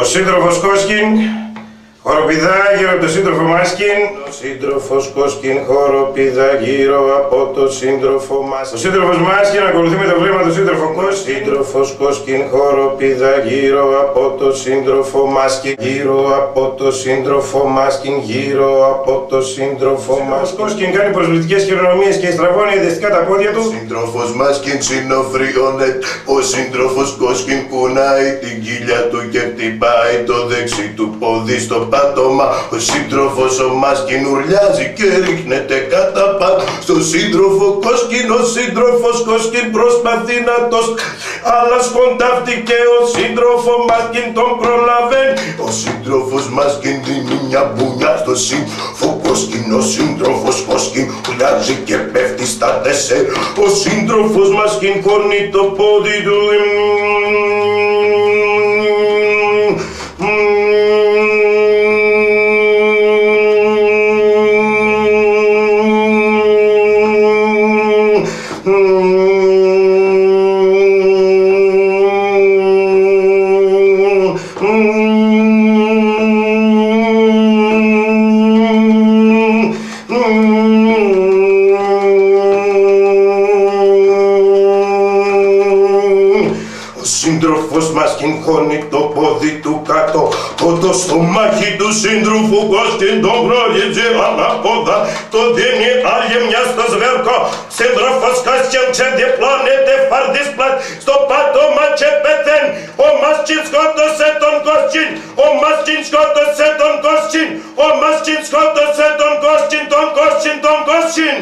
Ο σύντροφος Κόσκιν χοροπηδά γύρω από τον σύντροφο Μάσκιν. Ο σύντροφος Κόσκιν χοροπηδά γύρω από τον σύντροφο Μάσκιν. Ο σύντροφος Μάσκιν ακολουθεί με το βλέμμα του σύντροφο Κόσκιν. Ο σύντροφος Κόσκιν χοροπηδά γύρω από τον σύντροφο Μάσκιν. Γύρω από τον σύντροφο Μάσκιν. Γύρω από τον σύντροφο Μάσκιν. Ο Κόσκιν κάνει προσβλητικές χειρονομίες και στραβώνει αισθητικά τα πόδια του. Ο σύντροφος Μάσκιν συνοφριώνεται. Ο σύντροφος Κόσκιν κουνάει την κοιλιά του και χτυπάει το δεξί του πόδι στο πάτωμα. Ο σύντροφος ο Μάσκιν ουρλιάζει και ρίχνεται κατά πάνω στο σύντροφο Κόσκιν. Ο σύντροφος Κόσκιν προσπαθεί να το αλλά σκοντάφτηκε ο σύντροφο Μάσκιν, τον προλαβαίνει. Ο σύντροφος Μάσκιν δίνει μια μπουνιά στο σύντροφο Κόσκιν. Ο σύντροφος Κόσκιν ουρλιάζει και πέφτει στα 4. Ο σύντροφος Μάσκιν χώνει το πόδι του. Ο σύντροφος Μάσκιν χώνει το πόδι του κάτω. Το στομάχι του σύντροφου Κόσκιν τον γνωρίζει ανάποδα. Το δίνει άλλη μια στο σβέρκο. Σύντροφος Κόσκιν ξεδιπλώνεται φαρδισπλάτ στο πάτωμα και πεθαίνει. Ο Μάσκιν σκότωσε τον Κόσκιν. Ο Μάσκιν σκότωσε τον Κόσκιν. Ο Μάσκιν σκότωσε τον Κόσκιν, τον Κόσκιν, τον Κόσκιν.